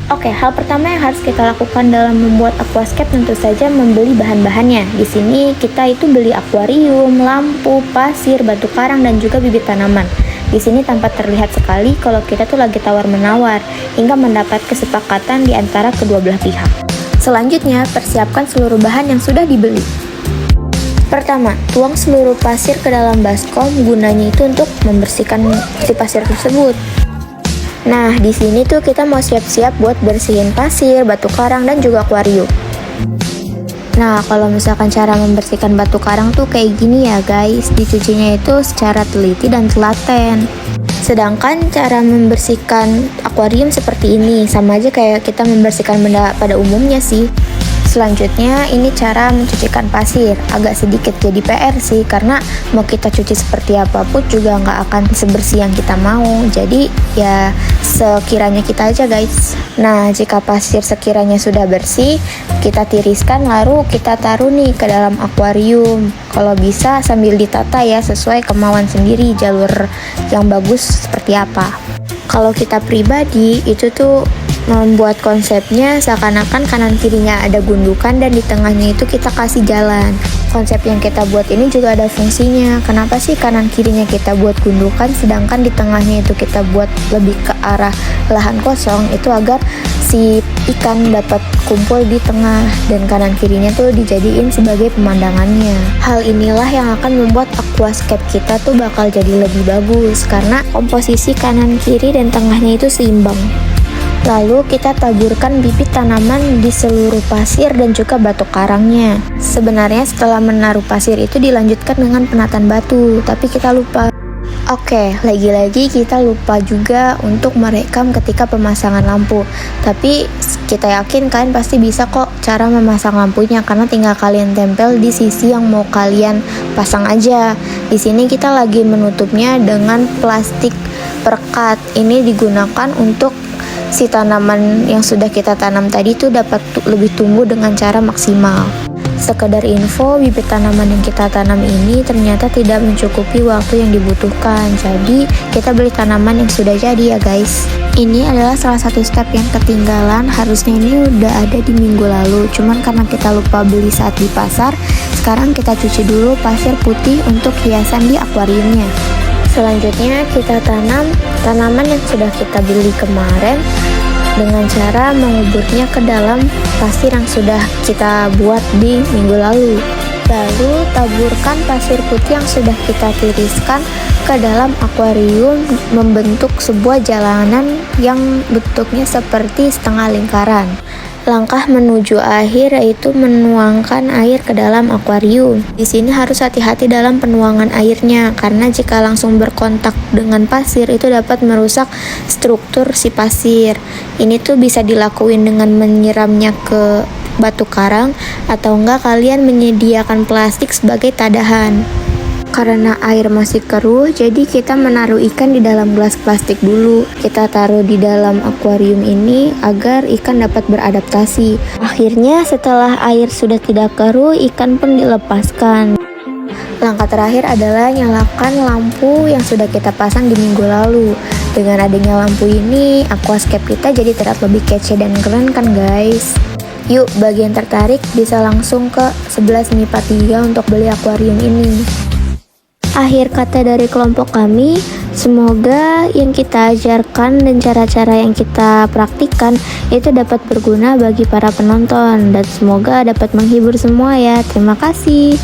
Oke, hal pertama yang harus kita lakukan dalam membuat aquascape tentu saja membeli bahan-bahannya. Di sini kita itu beli akuarium, lampu, pasir, batu karang, dan juga bibit tanaman. Di sini tampak terlihat sekali kalau kita tuh lagi tawar-menawar hingga mendapat kesepakatan di antara kedua belah pihak. Selanjutnya, persiapkan seluruh bahan yang sudah dibeli. Pertama, tuang seluruh pasir ke dalam baskom, gunanya itu untuk membersihkan si pasir tersebut. Nah, di sini tuh kita mau siap-siap buat bersihin pasir, batu karang, dan juga akuarium. Nah, kalau misalkan cara membersihkan batu karang tuh kayak gini ya guys, dicucinya itu secara teliti dan telaten. Sedangkan cara membersihkan akuarium seperti ini, sama aja kayak kita membersihkan benda pada umumnya sih. Selanjutnya, ini cara mencucikan pasir. Agak sedikit jadi PR sih, karena mau kita cuci seperti apapun juga nggak akan sebersih yang kita mau. Jadi ya sekiranya kita aja guys. Nah, jika pasir sekiranya sudah bersih, kita tiriskan lalu kita taruh nih ke dalam akuarium. Kalau bisa sambil ditata ya, sesuai kemauan sendiri jalur yang bagus seperti apa. Kalau kita pribadi itu tuh membuat konsepnya seakan-akan kanan kirinya ada gundukan dan di tengahnya itu kita kasih jalan. Konsep yang kita buat ini juga ada fungsinya. Kenapa sih kanan kirinya kita buat gundukan sedangkan di tengahnya itu kita buat lebih ke arah lahan kosong, itu agar si ikan dapat kumpul di tengah dan kanan kirinya tuh dijadiin sebagai pemandangannya. Hal inilah yang akan membuat aquascape kita tuh bakal jadi lebih bagus karena komposisi kanan kiri dan tengahnya itu seimbang. Lalu kita taburkan bibit tanaman di seluruh pasir dan juga batu karangnya. Sebenarnya setelah menaruh pasir itu dilanjutkan dengan penataan batu, tapi kita lupa. Oke, lagi-lagi kita lupa juga untuk merekam ketika pemasangan lampu. Tapi kita yakin kalian pasti bisa kok cara memasang lampunya, karena tinggal kalian tempel di sisi yang mau kalian pasang aja. Di sini kita lagi menutupnya dengan plastik perekat. Ini digunakan untuk si tanaman yang sudah kita tanam tadi tuh dapat lebih tumbuh dengan cara maksimal. Sekedar info, bibit tanaman yang kita tanam ini ternyata tidak mencukupi waktu yang dibutuhkan. Jadi kita beli tanaman yang sudah jadi ya guys. Ini adalah salah satu step yang ketinggalan. Harusnya ini udah ada di minggu lalu, cuman karena kita lupa beli saat di pasar. Sekarang kita cuci dulu pasir putih untuk hiasan di akuariumnya. Selanjutnya kita tanam tanaman yang sudah kita beli kemarin dengan cara menguburnya ke dalam pasir yang sudah kita buat di minggu lalu. Lalu taburkan pasir putih yang sudah kita tiriskan ke dalam akuarium membentuk sebuah jalanan yang bentuknya seperti setengah lingkaran. Langkah menuju akhir yaitu menuangkan air ke dalam akuarium. Di sini harus hati-hati dalam penuangan airnya karena jika langsung berkontak dengan pasir itu dapat merusak struktur si pasir. Ini tuh bisa dilakuin dengan menyiramnya ke batu karang atau enggak kalian menyediakan plastik sebagai tadahan. Karena air masih keruh, jadi kita menaruh ikan di dalam gelas plastik dulu. Kita taruh di dalam akuarium ini agar ikan dapat beradaptasi. Akhirnya setelah air sudah tidak keruh, ikan pun dilepaskan. Langkah terakhir adalah nyalakan lampu yang sudah kita pasang di minggu lalu. Dengan adanya lampu ini, aquascape kita jadi terlihat lebih kece dan keren kan guys? Yuk, bagi yang tertarik bisa langsung ke 11 MIPA 3 untuk beli akuarium ini. Akhir kata dari kelompok kami, semoga yang kita ajarkan dan cara-cara yang kita praktikkan itu dapat berguna bagi para penonton dan semoga dapat menghibur semua ya. Terima kasih.